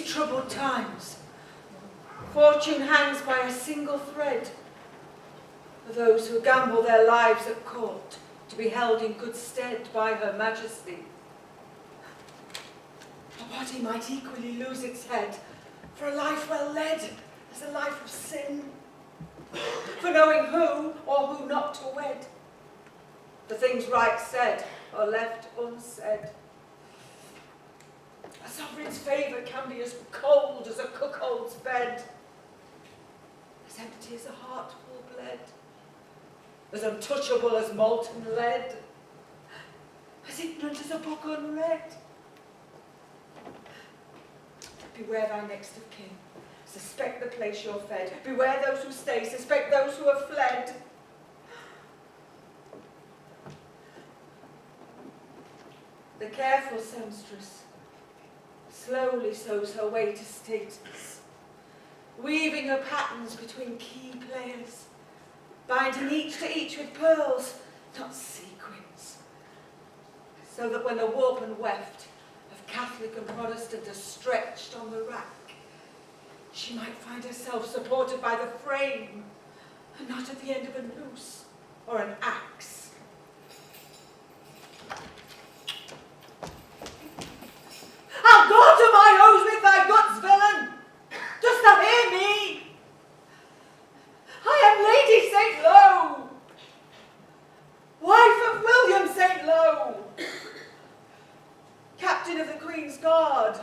these troubled times, fortune hangs by a single thread for those who gamble their lives at court to be held in good stead by Her Majesty. A body might equally lose its head, for a life well led is a life of sin, for knowing who or who not to wed, the things right said or left unsaid. A sovereign's favour can be as cold as a cuckold's bed, as empty as a heart full bled, as untouchable as molten lead, as ignorant as a book unread. Beware thy next of kin, suspect the place you're fed, beware those who stay, suspect those who have fled. The careful sempstress slowly sows her way to status, weaving her patterns between key players, binding each to each with pearls, not sequins, so that when the warp and weft of Catholic and Protestant are stretched on the rack, she might find herself supported by the frame, and not at the end of a noose or an axe. I'll go to my hose with thy guts, villain! Dost thou hear me? I am Lady St. Lo, wife of William St. Lo, captain of the Queen's Guard,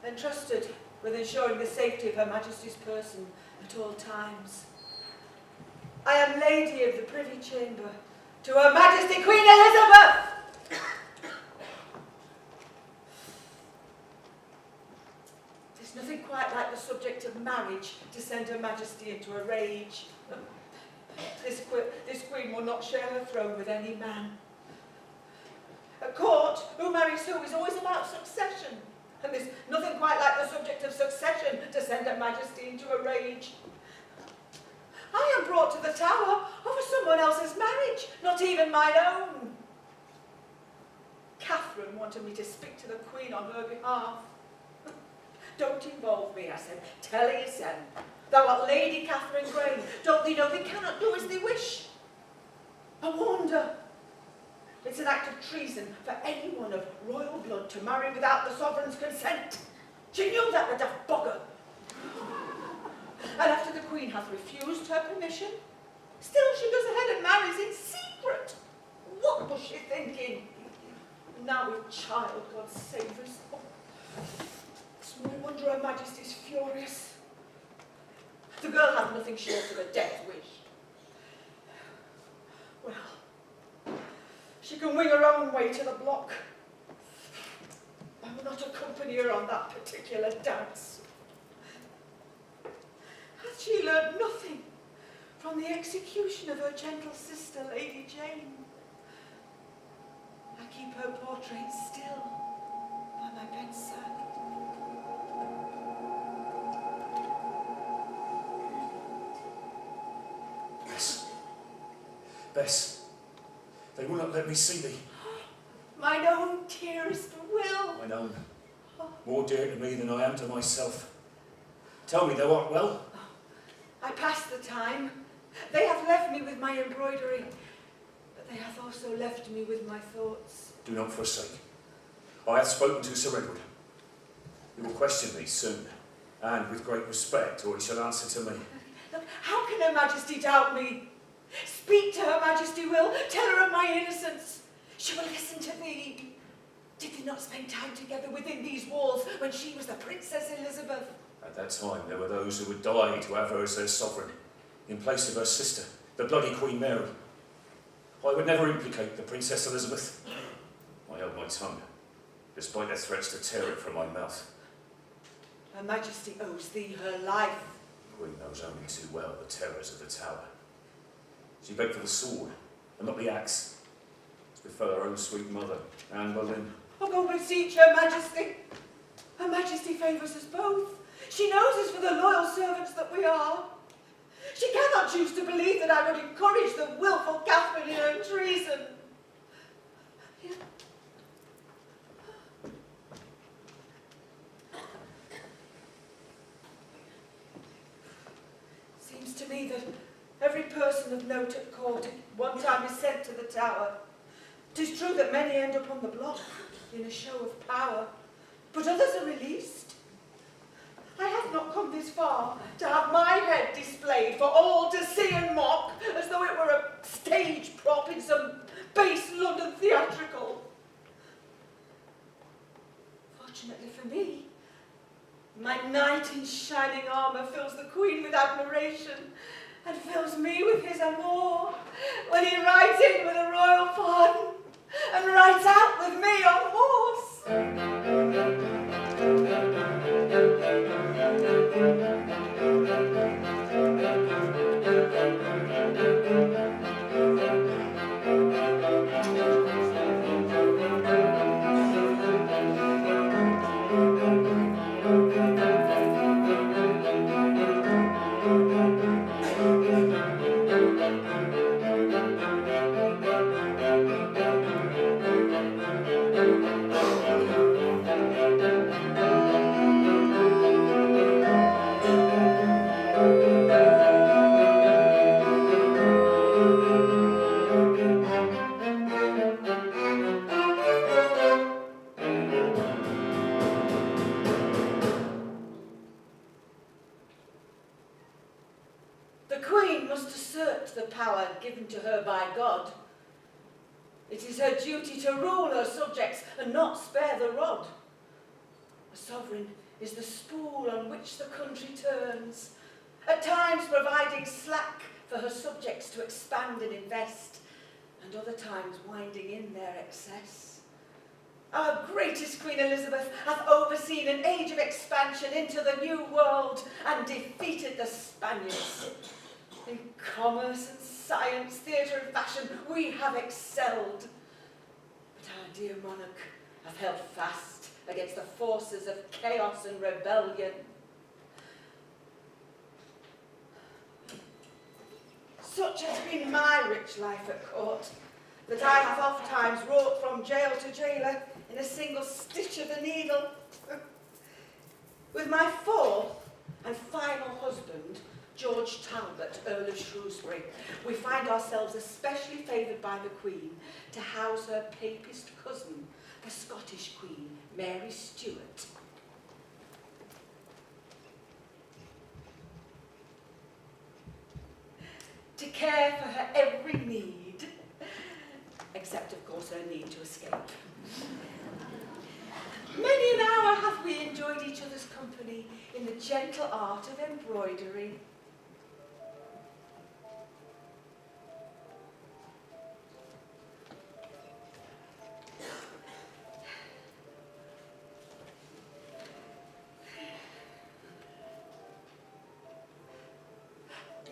entrusted with ensuring the safety of Her Majesty's person at all times. I am Lady of the Privy Chamber to Her Majesty Queen Elizabeth. There's nothing quite like the subject of marriage to send Her Majesty into a rage. This Queen will not share her throne with any man. At court, who marries who is always about succession. And there's nothing quite like the subject of succession to send Her Majesty into a rage. I am brought to the Tower over someone else's marriage, not even mine own. Catherine wanted me to speak to the Queen on her behalf. Don't involve me, I said. Tell her yourself. Thou art Lady Catherine Grey. Don't they know they cannot do as they wish? I warned her. It's an act of treason for anyone of royal blood to marry without the sovereign's consent. She knew that, the daft bugger. And after the Queen hath refused her permission, still she goes ahead and marries in secret. What was she thinking? Now with child, God save us. Oh, small wonder Her Majesty's furious. The girl hath nothing short of a death wish. Well, she can wing her own way to the block. I will not accompany her on that particular dance. Hath she learnt nothing from the execution of her gentle sister, Lady Jane? I keep her portrait still by my bedside. Bess, they will not let me see thee. Mine own dearest Will. Mine own, more dear to me than I am to myself. Tell me, thou art well? I passed the time. They have left me with my embroidery, but they hath also left me with my thoughts. Do not forsake. I have spoken to Sir Edward. He will question thee soon, and with great respect, or he shall answer to me. Look, how can Her Majesty doubt me? Speak to Her Majesty, Will. Tell her of my innocence. She will listen to thee. Did they not spend time together within these walls when she was the Princess Elizabeth? At that time, there were those who would die to have her as their sovereign, in place of her sister, the bloody Queen Mary. I would never implicate the Princess Elizabeth. I held my tongue, despite their threats to tear it from my mouth. Her Majesty owes thee her life. The Queen knows only too well the terrors of the Tower. She begged for the sword, and not the axe. It's prefer her own sweet mother, Anne Boleyn. Oh, go beseech Her Majesty. Her Majesty favours us both. She knows us for the loyal servants that we are. She cannot choose to believe that I would encourage the wilful Catherine in her treason. caught, one time is sent to the tower. 'Tis true that many end upon the block in a show of power, but others are released. I have not come this far to have my head displayed for all to see and mock, as though it were a stage prop in some base London theatrical. Fortunately for me, my knight in shining armour fills the Queen with admiration and fills me with his amour when he rides in with a royal pardon and rides out with me on horse. Given to her by God. It is her duty to rule her subjects and not spare the rod. A sovereign is the spool on which the country turns, at times providing slack for her subjects to expand and invest, and other times winding in their excess. Our greatest Queen Elizabeth hath overseen an age of expansion into the New World and defeated the Spaniards. In commerce and science, theatre and fashion, we have excelled. But our dear monarch hath held fast against the forces of chaos and rebellion. Such has been my rich life at court, that I have oft times wrought from jail to jailer in a single stitch of the needle. With my fourth and final husband, George Talbot, Earl of Shrewsbury, we find ourselves especially favoured by the Queen to house her papist cousin, the Scottish Queen, Mary Stuart. To care for her every need, except of course her need to escape. Many an hour have we enjoyed each other's company in the gentle art of embroidery.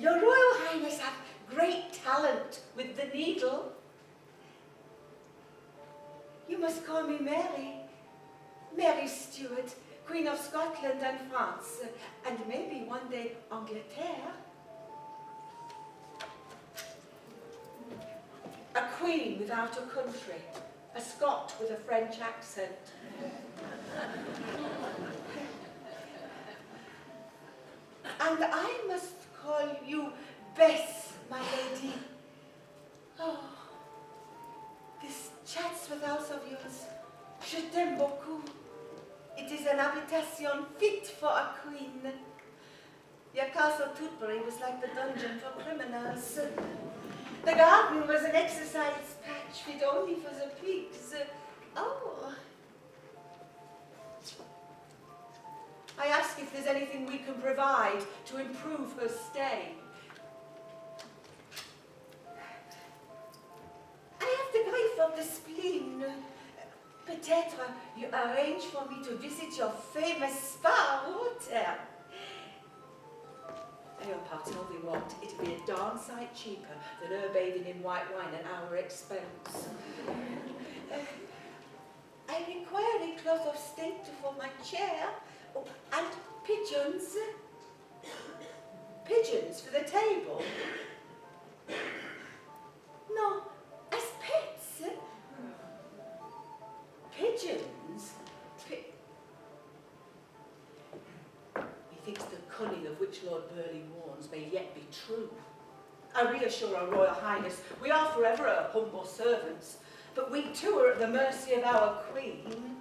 Your Royal Highness hath great talent with the needle. You must call me Mary, Mary Stuart, Queen of Scotland and France, and maybe one day Angleterre. A queen without a country, a Scot with a French accent. And I must call you Bess, my lady. Oh, this Chatsworth of yours, je t'aime beaucoup. It is an habitation fit for a queen. Your castle Tutbury was like the dungeon for criminals. The garden was an exercise patch fit only for the pigs. Oh. I ask if there's anything we can provide to improve her stay. I have the grief of the spleen. Peut-être you arrange for me to visit your famous spa hotel. Leopard, tell me what, it'd be a darn sight cheaper than her bathing in white wine at our expense. I require a cloth of state for my chair. Oh, and pigeons. Pigeons for the table? No, as pets. Pigeons? Methinks the cunning of which Lord Burleigh warns may yet be true. I reassure her Royal Highness, we are forever her humble servants, but we too are at the mercy of our Queen.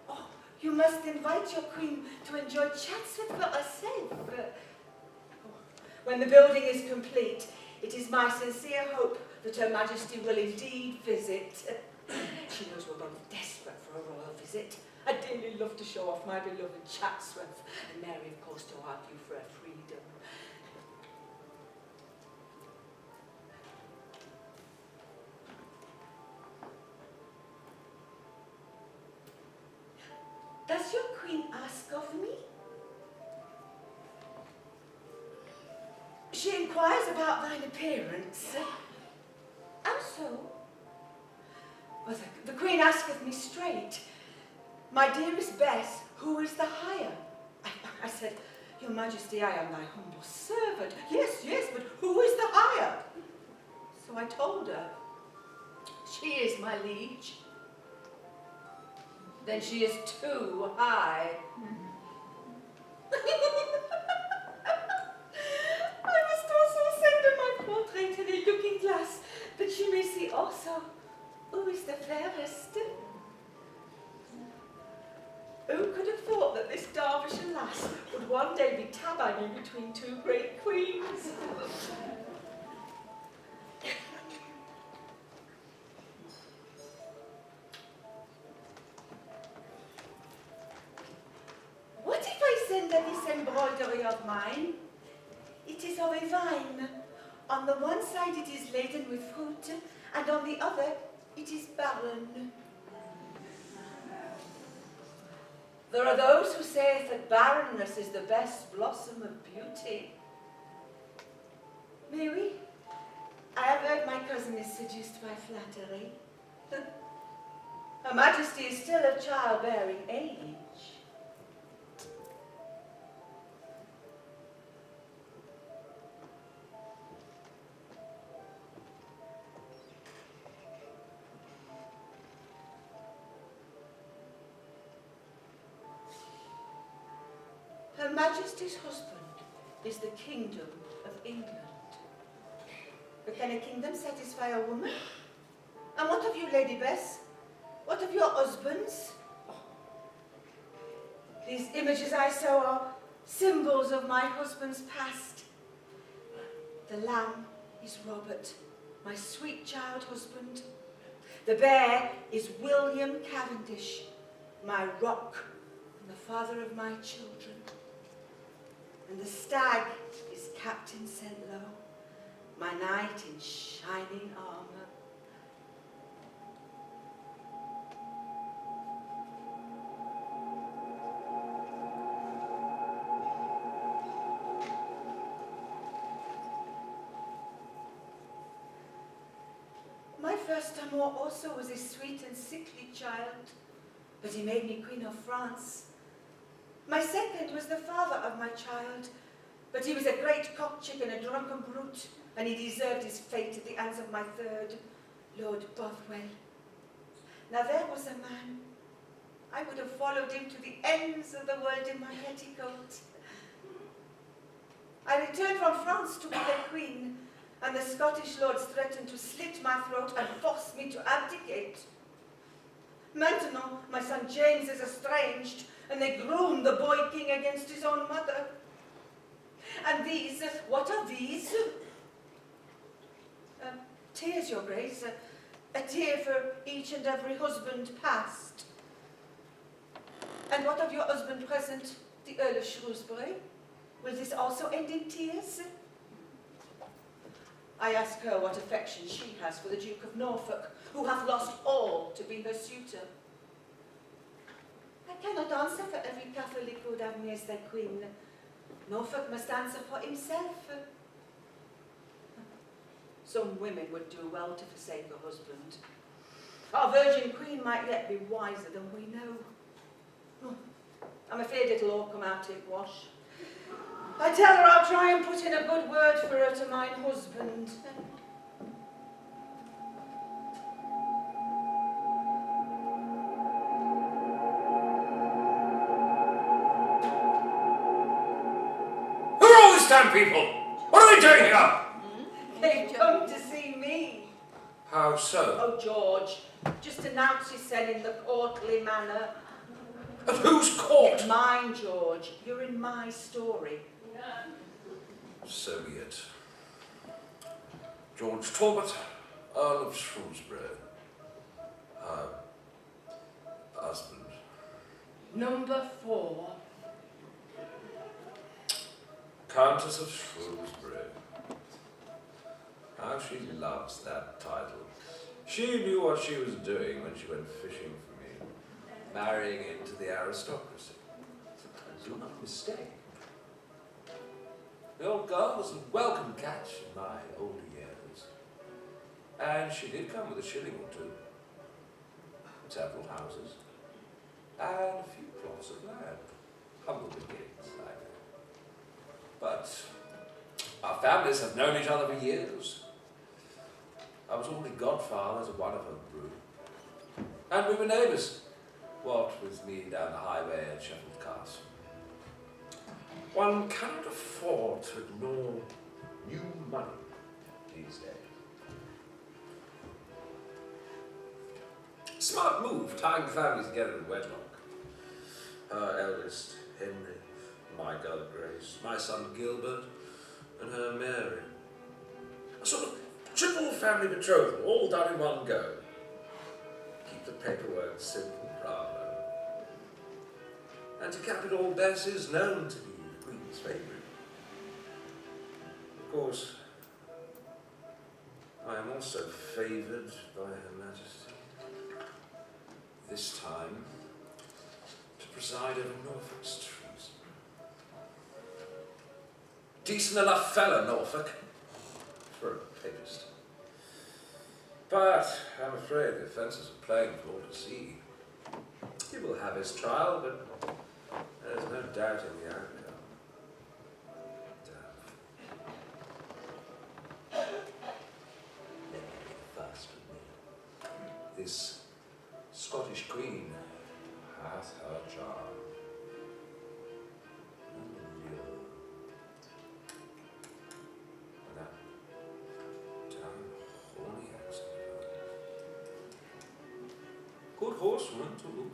Oh, you must invite your Queen to enjoy chats with for herself. When the building is complete, it is my sincere hope that Her Majesty will indeed visit. She knows we're both desperate for a royal visit. I'd dearly love to show off my beloved Chatsworth, and Mary, of course, to argue for her freedom. Does your Queen ask of me? She inquires about thine appearance. How so? Well, the Queen asketh me straight. My dearest Bess, who is the higher? I said, Your Majesty, I am thy humble servant. Yes, yes, but who is the higher? So I told her. She is my liege. Then she is too high. I must also send her my portrait in a looking glass, that she may see also who is the fairest. Who could have thought that this Derbyshire lass would one day be tab-hanging between two great queens? What if I send her this embroidery of mine? It is of a vine. On the one side it is laden with fruit, and on the other it is barren. There are those who say that barrenness is the best blossom of beauty. May we? I have heard my cousin is seduced by flattery. Her Majesty is still of childbearing age. Her Majesty's husband is the kingdom of England. But can a kingdom satisfy a woman? And what of you, Lady Bess? What of your husbands? Oh. These images I saw are symbols of my husband's past. The lamb is Robert, my sweet child husband. The bear is William Cavendish, my rock and the father of my children. And the stag is Captain Sentlow, my knight in shining armour. My first amour also was a sweet and sickly child, but he made me Queen of France. My second was the father of my child, but he was a great cockchick and a drunken brute, and he deserved his fate at the hands of my third, Lord Bothwell. Now there was a man. I would have followed him to the ends of the world in my petticoat. I returned from France to be their queen, and the Scottish lords threatened to slit my throat and force me to abdicate. Maintenant, my son James is estranged, and they groom the boy king against his own mother. And these, what are these? Tears, Your Grace, a tear for each and every husband past. And what of your husband present, the Earl of Shrewsbury? Will this also end in tears? I ask her what affection she has for the Duke of Norfolk, who hath lost all to be her suitor. I cannot answer for every Catholic who would have me as their queen. Norfolk must answer for himself. Some women would do well to forsake a husband. Our virgin queen might yet be wiser than we know. I'm afraid it'll all come out in wash. I tell her I'll try and put in a good word for her to mine husband. damn people? What are they doing here? They've come to see me. How so? Oh, George, just announce yourself in the courtly manner. At whose court? Mine, George. You're in my story. So be it. George Talbot, Earl of Shrewsbury. Her husband. Number 4. Countess of Shrewsbury. How she loves that title. She knew what she was doing when she went fishing for me. Marrying into the aristocracy. Sometimes you're not mistaken. The old girl was a welcome catch in my older years. And she did come with a shilling or two. Several houses. And a few plots of land. Humble beginnings, I know. But our families have known each other for years. I was already godfather to one of her brood. And we were neighbours. What with me down the highway at Sheffield Castle. One cannot afford to ignore new money these days. Smart move, tying the families together in wedlock. Her eldest, Henry, my girl Grace, my son Gilbert, and her Mary. A sort of triple family betrothal, all done in one go. Keep the paperwork simple, bravo. And to cap it all, Bess is known to be the Queen's favourite. Of course, I am also favoured by Her Majesty. This time, to preside over Norfolk's treason. Decent enough fellow, Norfolk, for a papist. But I'm afraid the offences are plain for all to see. He will have his trial, but there's no doubt in the outcome. Let me be the first with me. This Scottish Queen hath her charm. And that damn horny accent of hers. Good horsewoman too.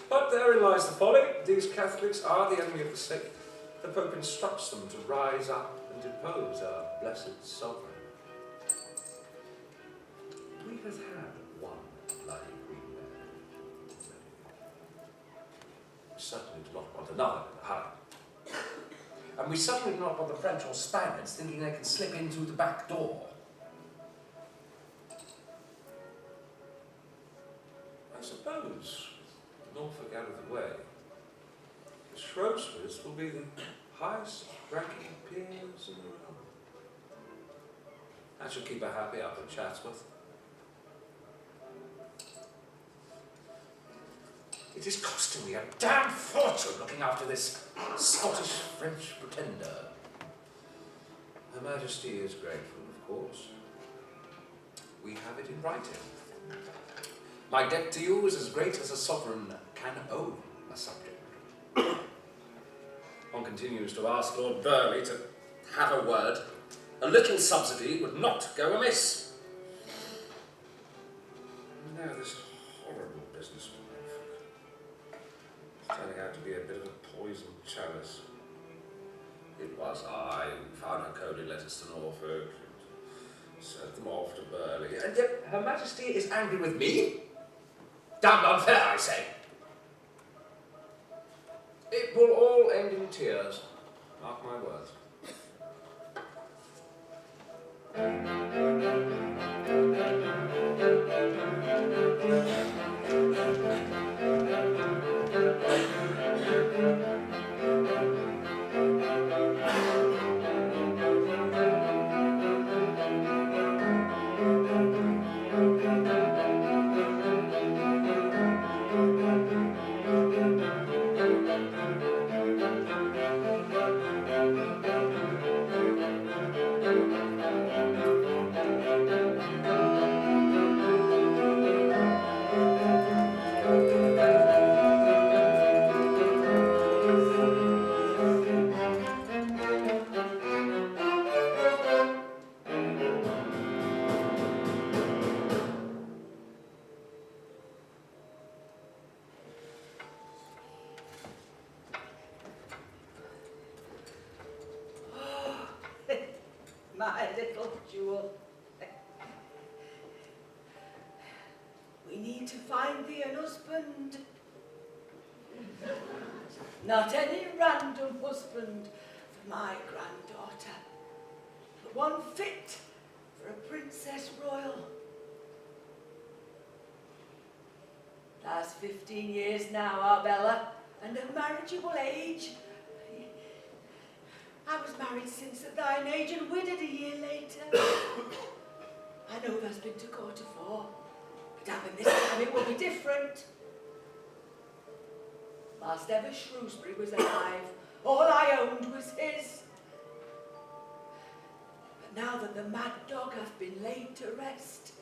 But therein lies the folly. These Catholics are the enemy of the state. The Pope instructs them to rise up and depose our blessed sovereign. We have had one bloody Queen Mary. We certainly do not want another in a hurry. And we certainly do not want the French or Spaniards thinking they can slip in through the back door. I suppose, Norfolk out of the way, the Shrewsburys will be the highest ranking peers in the realm. That should keep her happy up at Chatsworth. It is costing me a damn fortune looking after this Scottish-French pretender. Her Majesty is grateful, of course. We have it in writing. My debt to you is as great as a sovereign can owe a subject. One continues to ask Lord Burleigh to have a word. A little subsidy would not go amiss. And now this horrible business with Norfolk. It's turning out to be a bit of a poisoned chalice. It was I who found her coded letters to Norfolk and sent them off to Burleigh. And yet Her Majesty is angry with me? Damned unfair, I say. It will all end in tears. Mark my words. my little jewel. We need to find thee an husband. Not any random husband for my granddaughter, but one fit for a princess royal. Last 15 years now, Arbella, and of marriageable age. I was married since at thine age and widowed a year later. I know thou's been to court afore, but happen this time it will be different. Whilst ever Shrewsbury was alive, all I owned was his. But now that the mad dog hath been laid to rest,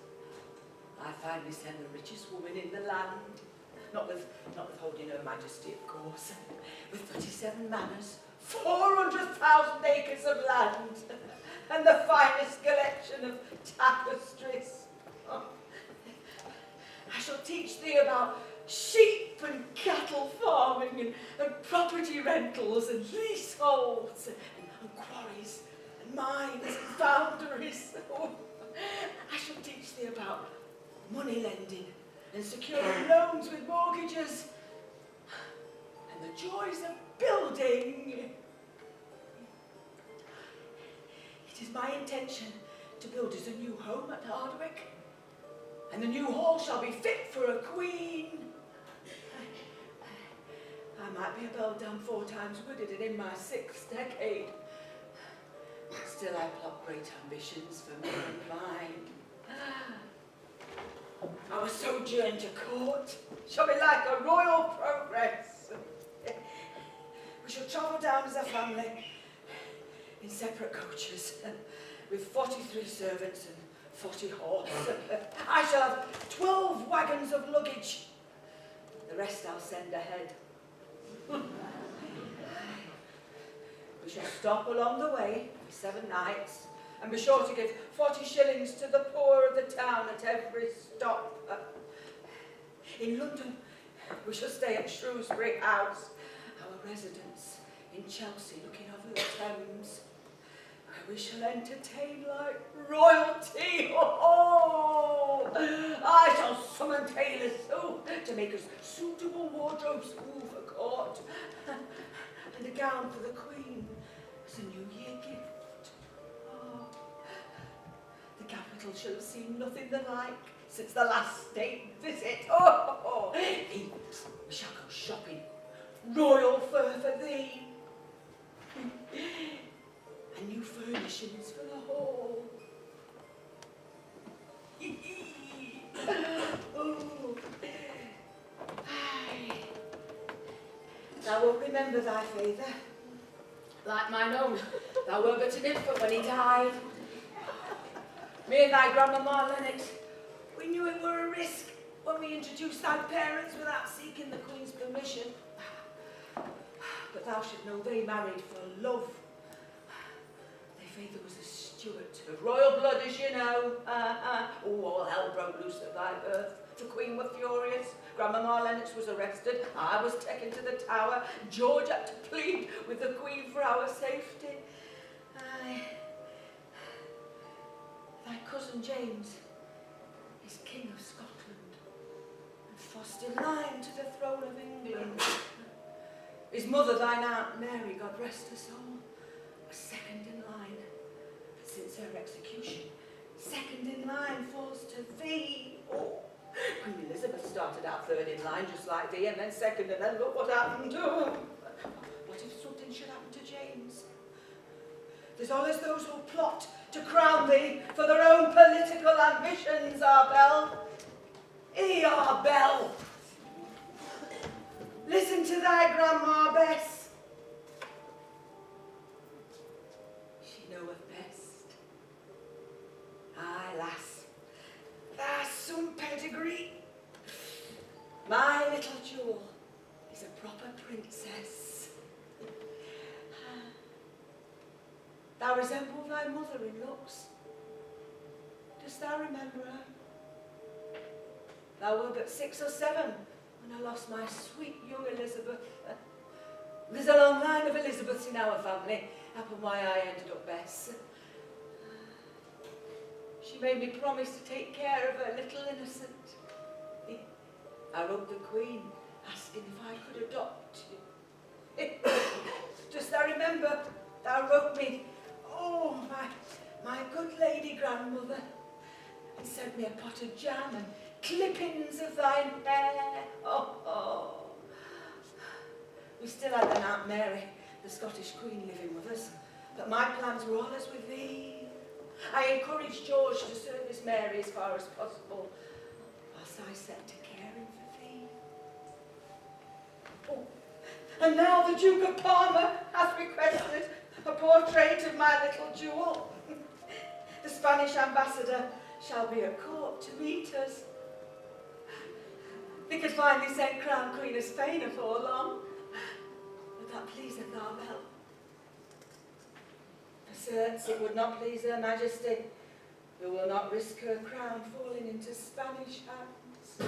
I finally send the richest woman in the land, not with holding her majesty, of course, with 37 manors, 400,000 acres of land, and the finest collection of tapestries. Oh. I shall teach thee about sheep and cattle farming and property rentals and leaseholds and quarries and mines and foundries. Oh. I shall teach thee about money lending and securing loans with mortgages and the joys of building. It is my intention to build us a new home at Hardwick, and the new hall shall be fit for a queen. I might be a belle dame 4 times widowed and in my 6th decade, but still I plot great ambitions for me and mine. Our sojourn to court shall be like a royal progress. We shall travel down as a family in separate coaches with 43 servants and 40 horse. I shall have 12 wagons of luggage. The rest I'll send ahead. We shall stop along the way for 7 nights and be sure to give 40 shillings to the poor of the town at every stop. In London, we shall stay at Shrewsbury House, our residence in Chelsea, looking over the Thames, where we shall entertain like royalty. Oh, I shall summon tailors to make us suitable wardrobes for court, and a gown for the Queen as a New Year gift. Oh, the capital shall have seen nothing the like since the last state visit. Oh, we shall go shopping, royal fur for thee, and new furnishings for the hall. Oh, aye. Thou wilt remember thy father, like mine own. Thou wert but an infant when he died. Me and thy grandmama Lennox, we knew it were a risk when we introduced thy parents without seeking the Queen's permission. But thou should know they married for love. Thy father was a Stuart of royal blood, as you know. Oh, all hell broke loose at thy birth. The Queen were furious. Grandmama Lennox was arrested. I was taken to the Tower. George had to plead with the Queen for our safety. Aye. Thy cousin James is King of Scotland and first in line to the throne of England. His mother, thine Aunt Mary, God rest her soul, was second in line. But since her execution, second in line falls to thee. Oh, Queen Elizabeth started out third in line just like thee, and then second, and then look what happened. Oh, what if something should happen to James? There's always those who plot to crown thee for their own political ambitions, Arbel. Arbel! Listen to thy grandma, Bess. She knoweth best. Aye, lass, thou's some pedigree. My little jewel is a proper princess. Thou resemble thy mother in looks. Dost thou remember her? Thou were but 6 or 7 when I lost my sweet young Elizabeth. There's a long line of Elizabeths in our family. Happened why I ended up Bess. She made me promise to take care of her little innocent. I wrote the Queen, asking if I could adopt you. Just I remember, thou wrote me, oh, my good lady grandmother, and sent me a pot of jam and clippings of thine hair. Oh. We still had an Aunt Mary, the Scottish Queen, living with us, but my plans were always with thee. I encouraged George to service Mary as far as possible, whilst I set to caring for thee. Oh, and now the Duke of Parma hath requested a portrait of my little jewel. The Spanish ambassador shall be at court to meet us. We could finally send Crown Queen of Spain afore long. Would that pleaseth thou well? For certes it would not please her Majesty, who will not risk her crown falling into Spanish hands.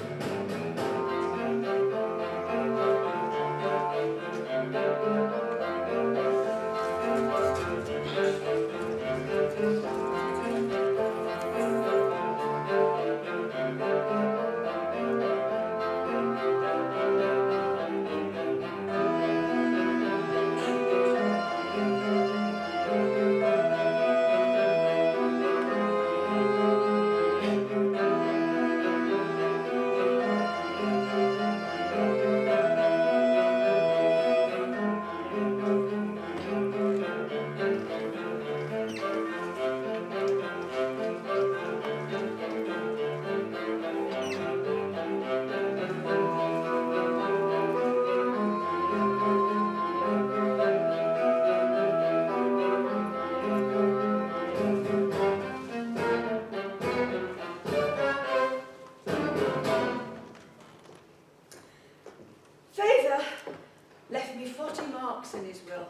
In his will,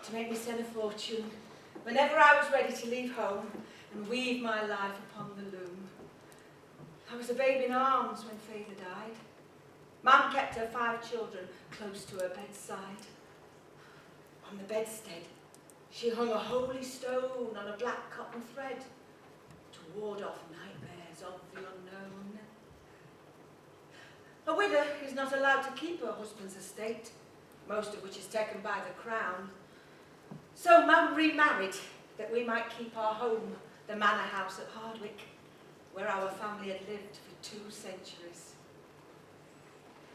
to make me send a fortune whenever I was ready to leave home and weave my life upon the loom. I was a babe in arms when Fegan died. Mum kept her 5 children close to her bedside. On the bedstead, she hung a holy stone on a black cotton thread to ward off nightmares of the unknown. A widow is not allowed to keep her husband's estate, most of which is taken by the crown. So Mum remarried that we might keep our home, the manor house at Hardwick, where our family had lived for 2 centuries.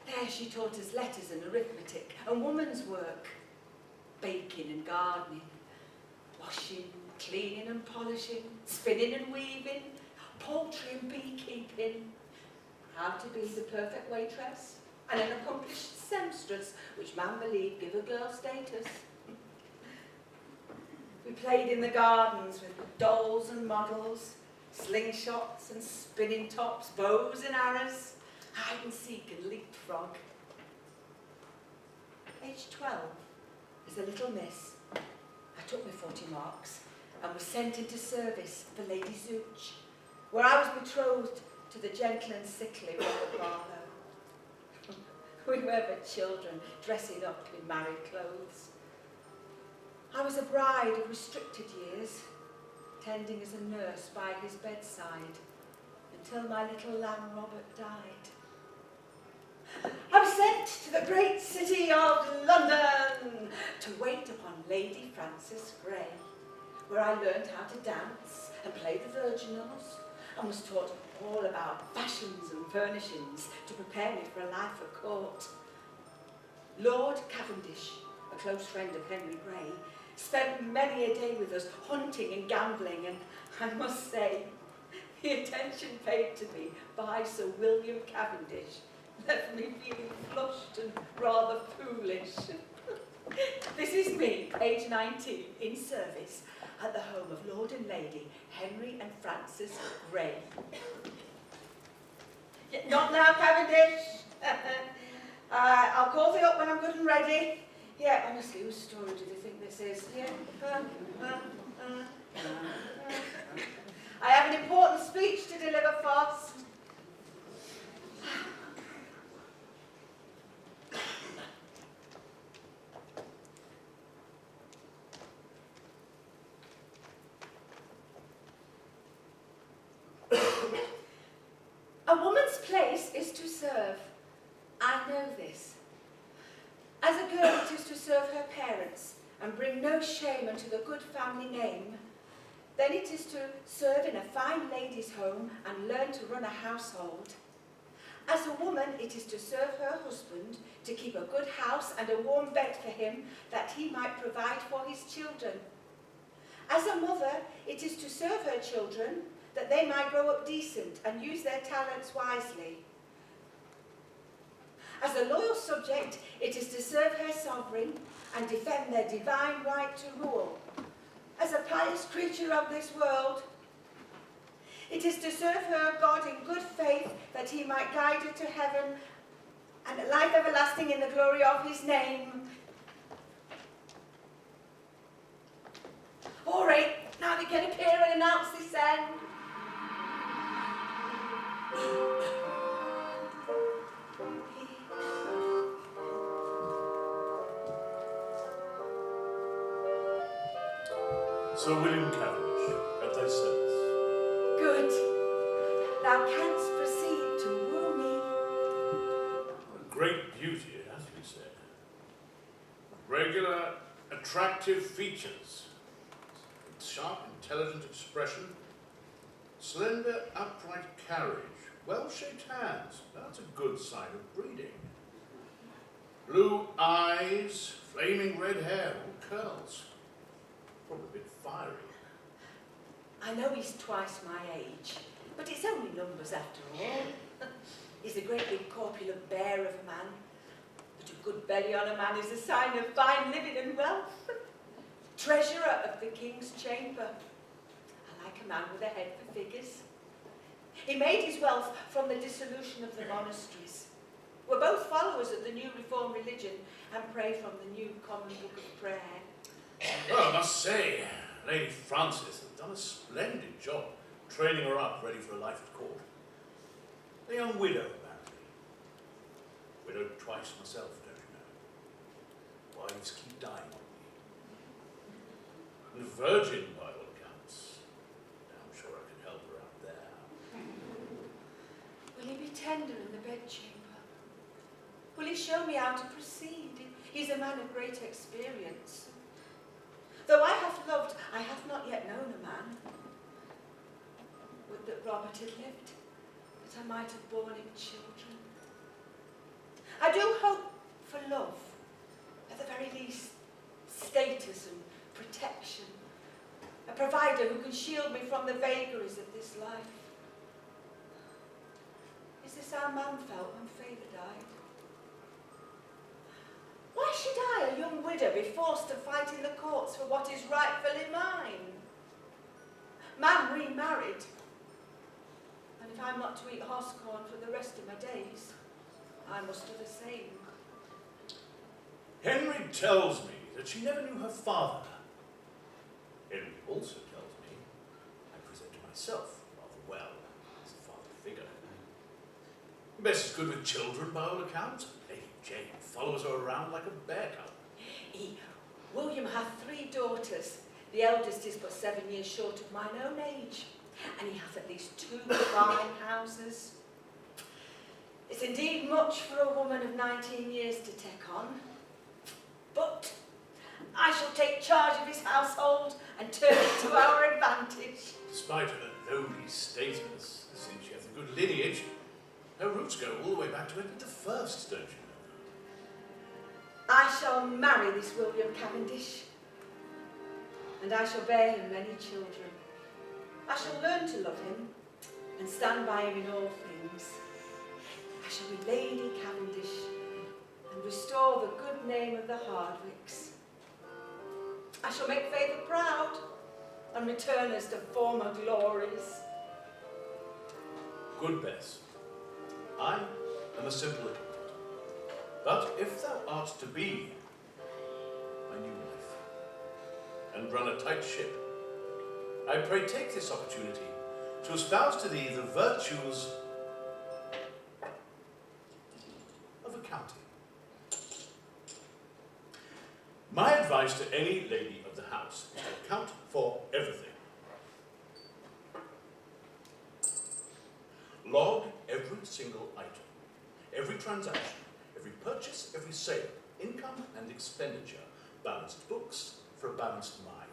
There she taught us letters and arithmetic and woman's work, baking and gardening, washing, cleaning and polishing, spinning and weaving, poultry and beekeeping, how to be the perfect waitress, and an accomplished seamstress, which man believed give a girl status. We played in the gardens with dolls and models, slingshots and spinning tops, bows and arrows, hide and seek and leapfrog. Age 12, as a little miss, I took my 40 marks and was sent into service for Lady Zooch, where I was betrothed to the gentle and sickly Robert Barlow. We were but children, dressing up in married clothes. I was a bride of restricted years, tending as a nurse by his bedside, until my little lamb Robert died. I was sent to the great city of London to wait upon Lady Frances Grey, where I learned how to dance and play the virginals, and was taught all about fashions and furnishings to prepare me for a life at court. Lord Cavendish, a close friend of Henry Grey, spent many a day with us hunting and gambling, and I must say, the attention paid to me by Sir William Cavendish left me feeling flushed and rather foolish. This is me, age 19, in service at the home of Lord and Lady Henry and Frances Grey. Not now, Cavendish. I'll call thee up when I'm good and ready. Yeah, honestly, whose story do they think this is? Yeah. I have an important speech to deliver fast. to serve. I know this. As a girl, it is to serve her parents and bring no shame unto the good family name. Then it is to serve in a fine lady's home and learn to run a household. As a woman, it is to serve her husband, to keep a good house and a warm bed for him, that he might provide for his children. As a mother, it is to serve her children, that they might grow up decent and use their talents wisely. As a loyal subject, it is to serve her sovereign and defend their divine right to rule. As a pious creature of this world, it is to serve her God in good faith, that he might guide her to heaven and a life everlasting in the glory of his name. All right, now we can appear and announce this end. Sir William Cavendish, at thy service. Good. Thou canst proceed to woo me. A great beauty, as we said. Regular, attractive features. Sharp, intelligent expression. Slender, upright carriage. Well-shaped hands. That's a good sign of breeding. Blue eyes, flaming red hair, all curls. Probably a bit fiery. I know he's twice my age, but it's only numbers after all. He's a great big corpulent bear of a man, but a good belly on a man is a sign of fine living and wealth. Treasurer of the king's chamber. I like a man with a head for figures. He made his wealth from the dissolution of the monasteries. We're both followers of the new reformed religion and pray from the new common book of prayer. Well, I must say, Lady Frances has done a splendid job training her up ready for a life at court. A young widow, apparently. Widowed twice myself, don't you know? Wives keep dying on me. And a virgin, by all accounts. I'm sure I can help her out there. Will he be tender in the bedchamber? Will he show me how to proceed? He's a man of great experience. Though I have loved, I have not yet known a man. Would that Robert had lived, that I might have borne him children. I do hope for love, at the very least, status and protection. A provider who can shield me from the vagaries of this life. Is this how man felt when Fegan died? Why should I, a young widow, be forced to fight in the courts for what is rightfully mine? Man remarried, and if I'm not to eat horsecorn for the rest of my days, I must do the same. Henry tells me that she never knew her father. Henry also tells me I present myself rather well as a father figure. Bess is good with children by all accounts. Lady Jane follows her around like a bear cub. William hath 3 daughters. The eldest is but 7 years short of mine own age, and he hath at least 2 fine houses. It's indeed much for a woman of 19 years to take on. But I shall take charge of his household and turn it to our advantage. Despite her lowly status, since she has a good lineage, her roots go all the way back to Edward I, don't you know? I shall marry this William Cavendish, and I shall bear him many children. I shall learn to love him and stand by him in all things. I shall be Lady Cavendish and restore the good name of the Hardwicks. I shall make favour proud and return us to former glories. Good Bess, I am a simple ignorant. But if thou art to be my new wife, and run a tight ship, I pray take this opportunity to espouse to thee the virtues of accounting. My advice to any lady of the house is to account for everything. Log every single item. transaction, every purchase, every sale, income and expenditure, balanced books for a balanced mind.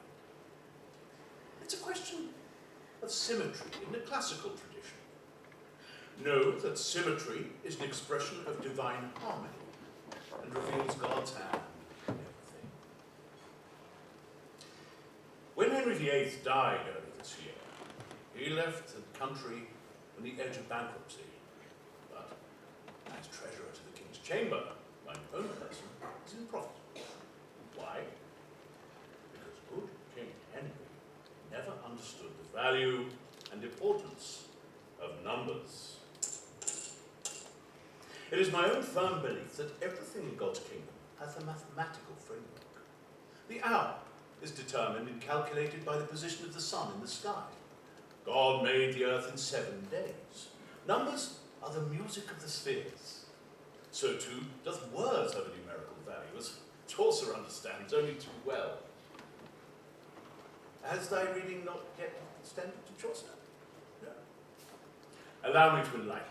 It's a question of symmetry in the classical tradition. Know that symmetry is an expression of divine harmony and reveals God's hand in everything. When Henry VIII died early this year, he left the country on the edge of bankruptcy, but as treasurer to the King's Chamber, my own person is in profit. Why? Because good King Henry never understood the value and importance of numbers. It is my own firm belief that everything in God's kingdom has a mathematical framework. The hour is determined and calculated by the position of the sun in the sky. God made the earth in 7 days. Numbers are the music of the spheres. So too does words have a numerical value, as Chaucer understands only too well. Has thy reading not yet extended to Chaucer? No. Allow me to enlighten.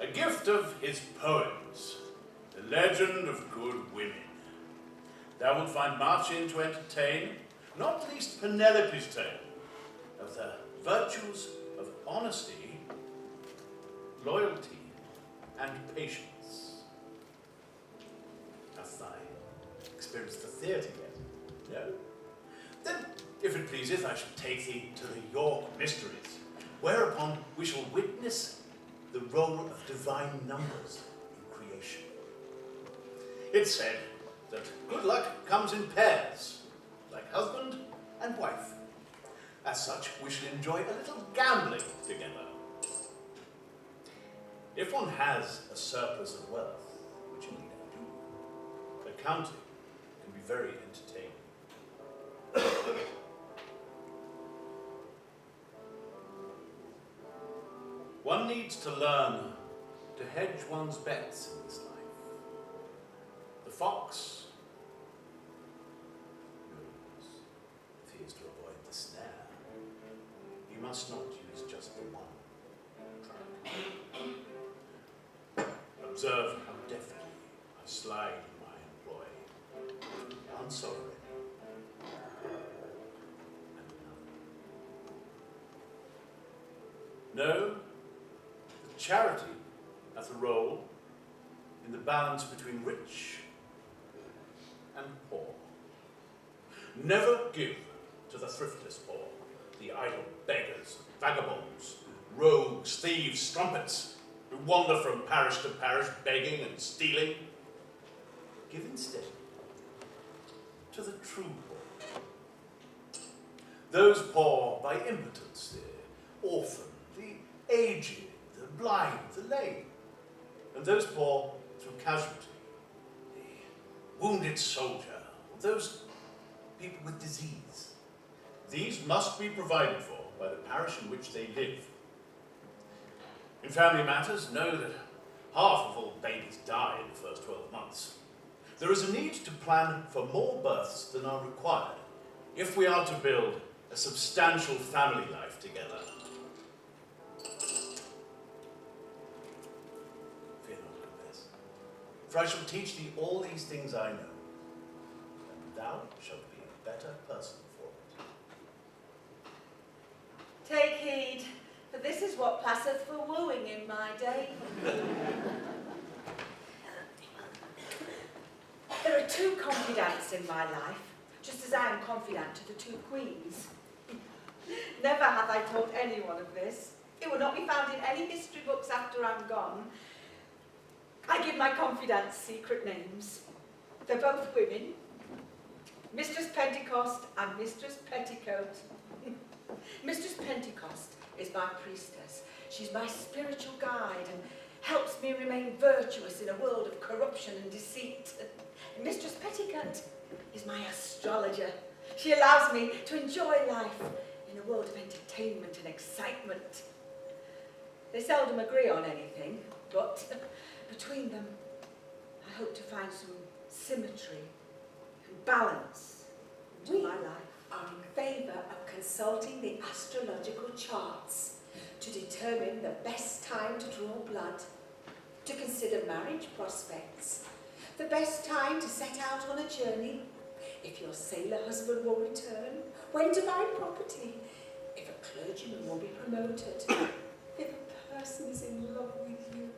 A gift of his poems, the legend of good women. Thou wilt find much in to entertain, not least Penelope's tale, of the virtues of honesty, loyalty, and patience. Hath thy experienced the theatre yet? No? Then, if it pleaseth, I shall take thee to the York Mysteries, whereupon we shall witness the role of divine numbers in creation. It's said that good luck comes in pairs, like husband and wife. As such, we shall enjoy a little gambling together. If one has a surplus of wealth, which indeed I do, accounting can be very entertaining. One needs to learn to hedge one's bets in this life. The fox knows if he is to avoid the snare, he must not use just the one track. Observe how deftly I slide in my employ. One sovereign and another. No. Charity hath a role in the balance between rich and poor. Never give to the thriftless poor, the idle beggars, vagabonds, rogues, thieves, strumpets, who wander from parish to parish begging and stealing. Give instead to the true poor. Those poor by impotence, the orphan, the aged, the blind, the lame, and those poor through casualty, the wounded soldier, those people with disease. These must be provided for by the parish in which they live. In family matters, know that half of all babies die in the first 12 months. There is a need to plan for more births than are required if we are to build a substantial family life together. For I shall teach thee all these things I know, and thou shalt be a better person for it. Take heed, for this is what passeth for wooing in my day. There are 2 confidants in my life, just as I am confidant to the 2 queens. Never have I told anyone of this. It will not be found in any history books after I'm gone. I give my confidants secret names. They're both women, Mistress Pentecost and Mistress Petticoat. Mistress Pentecost is my priestess. She's my spiritual guide and helps me remain virtuous in a world of corruption and deceit. And Mistress Petticoat is my astrologer. She allows me to enjoy life in a world of entertainment and excitement. They seldom agree on anything, but between them, I hope to find some symmetry and balance into my life. are in favour of consulting the astrological charts to determine the best time to draw blood, to consider marriage prospects, the best time to set out on a journey, if your sailor husband will return, when to buy property, if a clergyman will be promoted, if a person is in love with you.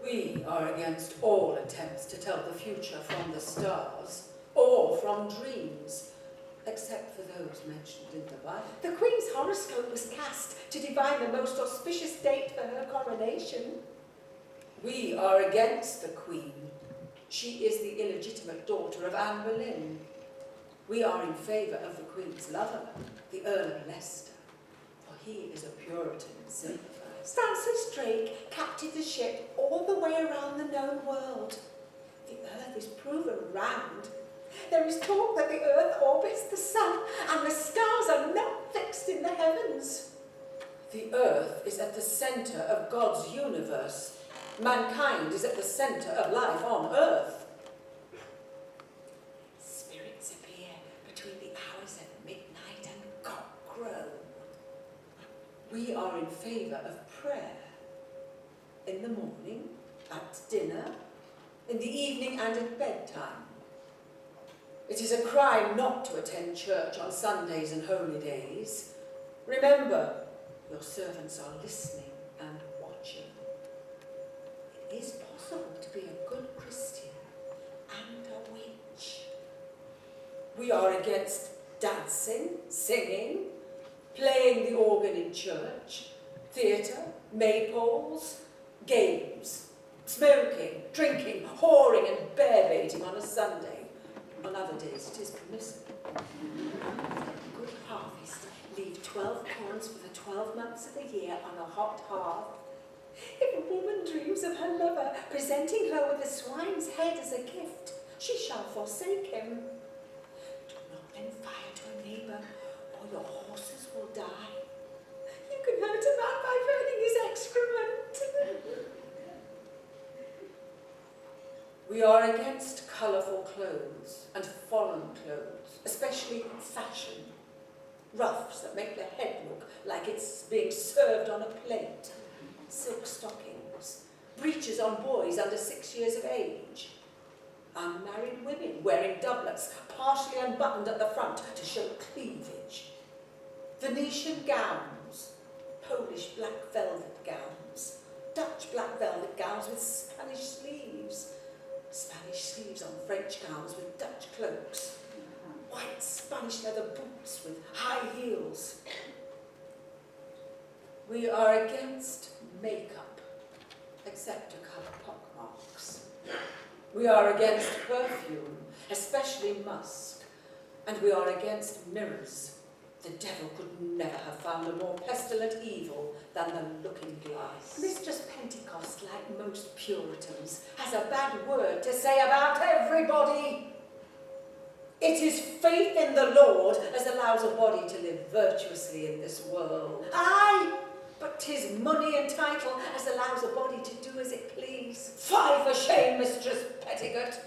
We are against all attempts to tell the future from the stars or from dreams, except for those mentioned in the Bible. The Queen's horoscope was cast to divine the most auspicious date for her coronation. We are against the Queen. She is the illegitimate daughter of Anne Boleyn. We are in favour of the Queen's lover, the Earl of Leicester, for he is a Puritan sympathiser. Francis Drake captured the ship all the way around the known world. The Earth is proven round. There is talk that the Earth orbits the Sun, and the stars are not fixed in the heavens. The Earth is at the centre of God's universe. Mankind is at the centre of life on Earth. Spirits appear between the hours of midnight and cockcrow. We are in favour of prayer. In the morning, at dinner, in the evening and at bedtime. It is a crime not to attend church on Sundays and holy days. Remember, your servants are listening and watching. It is possible to be a good Christian and a witch. We are against dancing, singing, playing the organ in church, theatre, maypoles, games, smoking, drinking, whoring and bear-baiting on a Sunday. On other days it is permissible. Good harvest, leave 12 corns for the 12 months of the year on a hot hearth. If a woman dreams of her lover presenting her with a swine's head as a gift, she shall forsake him. Do not lend fire to a neighbour, or your horses will die. You can hurt a man by burning his excrement. We are against colourful clothes and foreign clothes, especially fashion. Ruffs that make the head look like it's being served on a plate. Silk stockings. Breeches on boys under 6 years of age. Unmarried women wearing doublets partially unbuttoned at the front to show cleavage. Venetian gowns. Polish black velvet gowns. Dutch black velvet gowns with Spanish sleeves. Spanish sleeves on French gowns with Dutch cloaks. White Spanish leather boots with high heels. We are against makeup, except to cover pockmarks. We are against perfume, especially musk. And we are against mirrors. The devil could never have found a more pestilent evil than the looking glass. Mistress Pentecost, like most Puritans, has a bad word to say about everybody. It is faith in the Lord as allows a body to live virtuously in this world. Aye, but 'tis money and title as allows a body to do as it please. Fie for shame, Mistress Petticoat!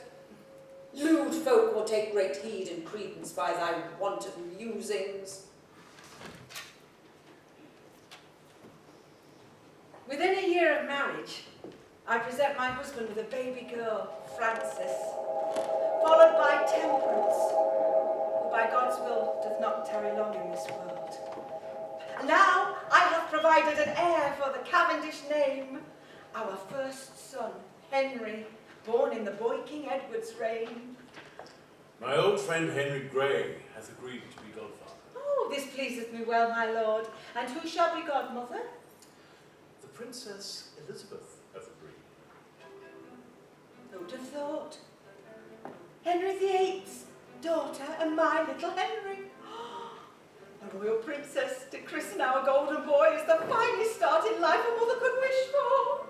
Lewd folk will take great heed and credence by thy wanton musings. Within a year of marriage, I present my husband with a baby girl, Frances, followed by Temperance, who by God's will doth not tarry long in this world. And now I have provided an heir for the Cavendish name, our first son, Henry, born in the boy King Edward's reign. My old friend Henry Grey hath agreed to be godfather. Oh, this pleaseth me well, my lord. And who shall be godmother? The Princess Elizabeth hath agreed. Who'd have thought? Henry VIII's daughter and my little Henry. A royal princess to christen our golden boy is the finest start in life a mother could wish for.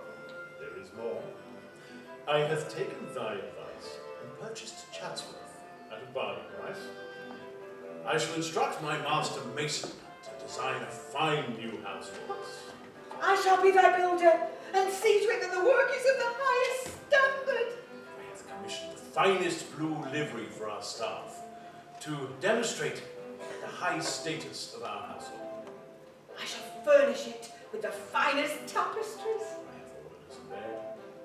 There is more. I have taken thy advice and purchased Chatsworth at a bargain price. I shall instruct my master mason to design a fine new house for us. I shall be thy builder and see to it that the work is of the highest standard. I have commissioned the finest blue livery for our staff, to demonstrate the high status of our household. I shall furnish it with the finest tapestries. I have ordered us a bed,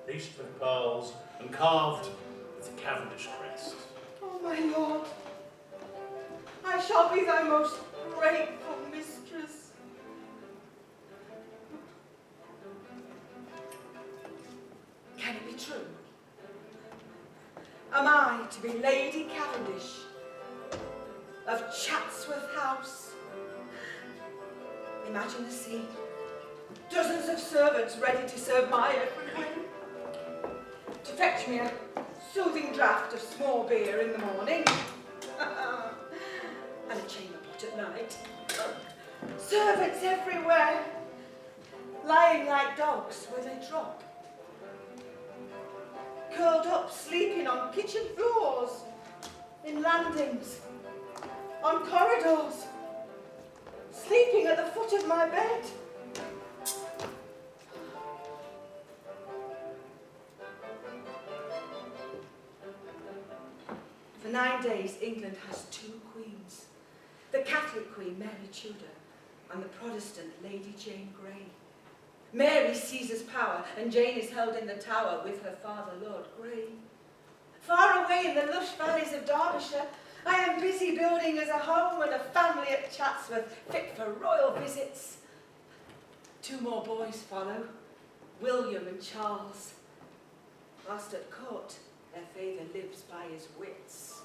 laced with pearls and carved with the Cavendish crest. Oh, my lord, I shall be thy most grateful mistress. Can it be true? Am I to be Lady Cavendish of Chatsworth House? Imagine the scene. Dozens of servants ready to serve my every whim. To fetch me a soothing draught of small beer in the morning. And a chamber pot at night. Servants everywhere, lying like dogs where they drop. Curled up, sleeping on kitchen floors, in landings, on corridors, sleeping at the foot of my bed. For 9 days, England has 2 queens. The Catholic Queen, Mary Tudor, and the Protestant Lady Jane Grey. Mary seizes power, and Jane is held in the Tower with her father, Lord Grey. Far away in the lush valleys of Derbyshire, I am busy building us a home and a family at Chatsworth, fit for royal visits. 2 more boys follow, William and Charles. Whilst at court, their father lives by his wits.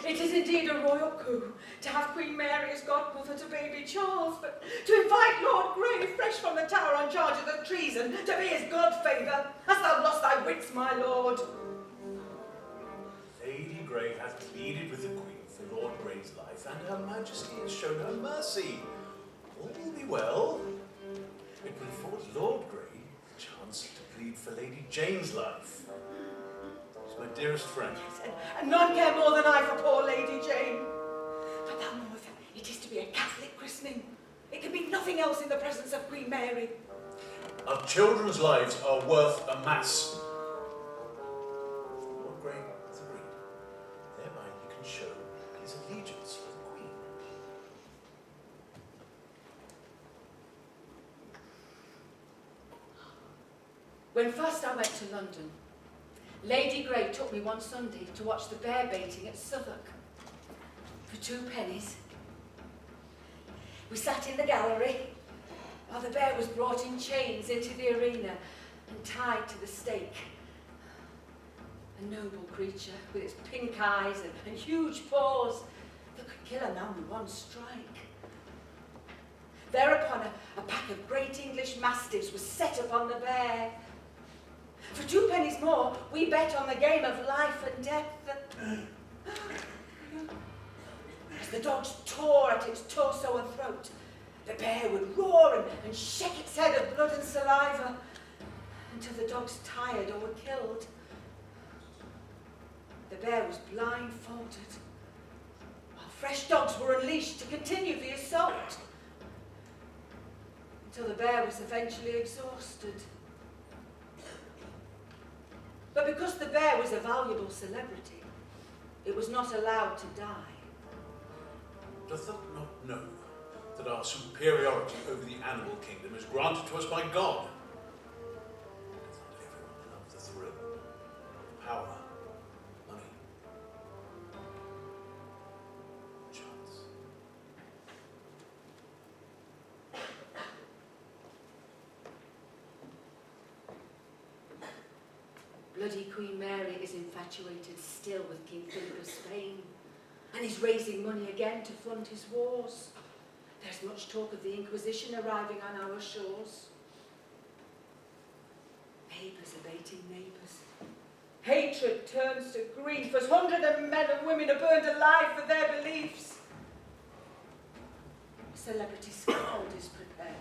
It is indeed a royal coup to have Queen Mary as godmother to baby Charles, but to invite Lord Grey fresh from the Tower on charges of treason to be his godfather. Hast thou lost thy wits, my lord? Lady Grey hath pleaded with the Queen for Lord Grey's life, and Her Majesty has shown her mercy. All will be well. It will afford Lord Grey the chance to plead for Lady Jane's life. She's my dearest friend. Yes, and none care more than I for poor Lady Jane. But thou knowest, it is to be a Catholic christening. It can be nothing else in the presence of Queen Mary. Our children's lives are worth a mass. Lord Grey has agreed. Thereby he can show his allegiance to the Queen. When first I went to London, Lady Grey took me one Sunday to watch the bear baiting at Southwark. For 2 pennies. We sat in the gallery while the bear was brought in chains into the arena and tied to the stake. A noble creature with its pink eyes and huge paws that could kill a man with one strike. Thereupon a pack of great English mastiffs was set upon the bear. For 2 pennies more, we bet on the game of life and death. As the dogs tore at its torso and throat, the bear would roar and shake its head of blood and saliva until the dogs tired or were killed. The bear was blindfolded, while fresh dogs were unleashed to continue the assault, until the bear was eventually exhausted. But because the bear was a valuable celebrity, it was not allowed to die. Doth thou not know that our superiority over the animal kingdom is granted to us by God? Doth not everyone love the thrill, power, money, chance? Bloody Queen Mary is infatuated still with King Philip of Spain, and is raising money again to fund his wars. There's much talk of the Inquisition arriving on our shores. Neighbours are baiting neighbours. Hatred turns to grief as hundreds of men and women are burned alive for their beliefs. A celebrity scaffold is prepared.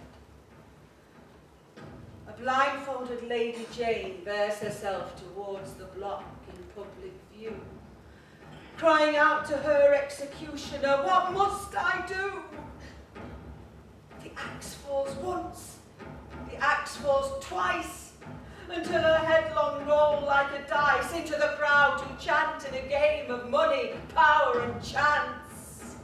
A blindfolded Lady Jane bears herself towards the block in public view, crying out to her executioner, "What must I do?" The axe falls once, the axe falls twice, until her headlong roll like a dice into the crowd who chant in a game of money, power and chance.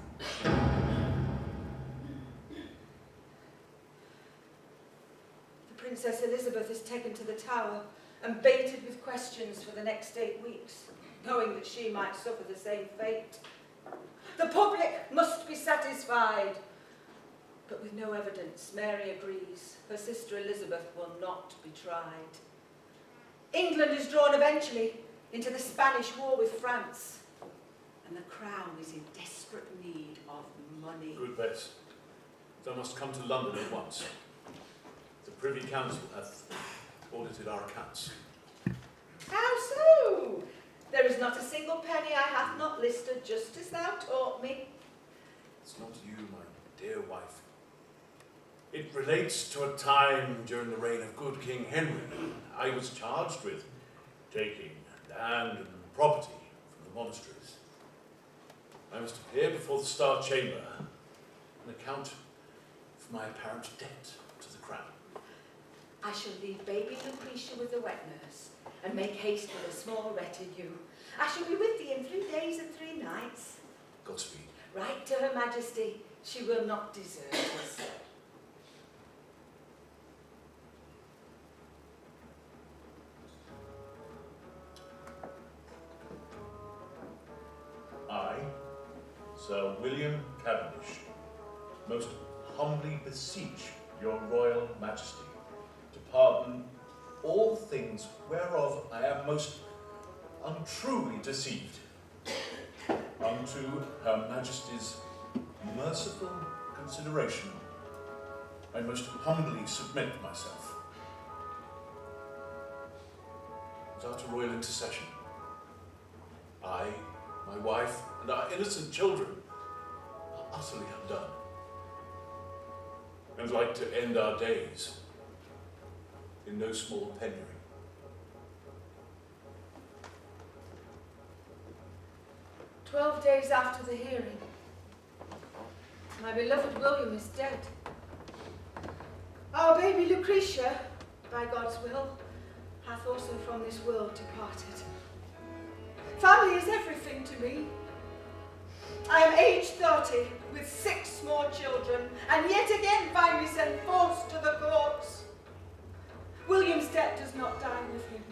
The Princess Elizabeth is taken to the Tower and baited with questions for the next 8 weeks, knowing that she might suffer the same fate. The public must be satisfied. But with no evidence, Mary agrees. Her sister Elizabeth will not be tried. England is drawn eventually into the Spanish War with France, and the crown is in desperate need of money. Good, Bess. Thou must come to London at once. The Privy Council hath audited our accounts. How so? There is not a single penny I hath not listed, just as thou taught me. It's not you, my dear wife. It relates to a time during the reign of good King Henry. I was charged with taking land and property from the monasteries. I must appear before the Star Chamber and account for my apparent debt to the crown. I shall leave baby Lucretia with the wet nurse and make haste with a small retinue. I shall be with thee in 3 days and 3 nights. Godspeed. Write to Her Majesty, she will not desert us. I, Sir William Cavendish, most humbly beseech your Royal Majesty to pardon all things whereof I am most untruly deceived, unto Her Majesty's merciful consideration, I most humbly submit myself. Without a royal intercession, I, my wife, and our innocent children are utterly undone, and like to end our days in no small penury. "12 days after the hearing, my beloved William is dead. Our baby Lucretia, by God's will, hath also from this world departed. Family is everything to me. I am aged 30, with 6 small children, and yet again find me sent forced to the courts. William's debt does not die with him,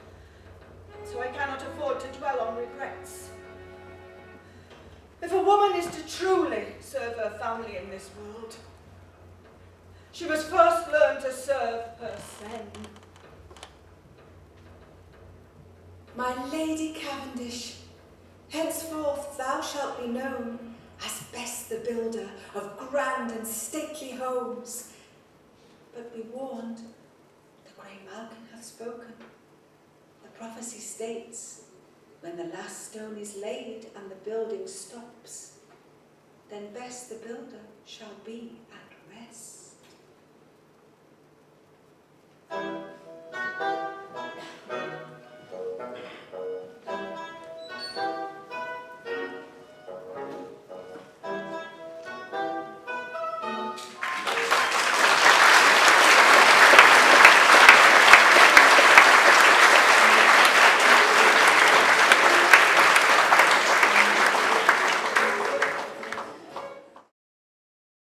so I cannot afford to dwell on regrets. If a woman is to truly serve her family in this world, she must first learn to serve her sen. My Lady Cavendish, henceforth thou shalt be known as Bess the builder of grand and stately homes. But be warned, the grey Malkin hath spoken. The prophecy states, when the last stone is laid and the building stops, then Bess the builder shall be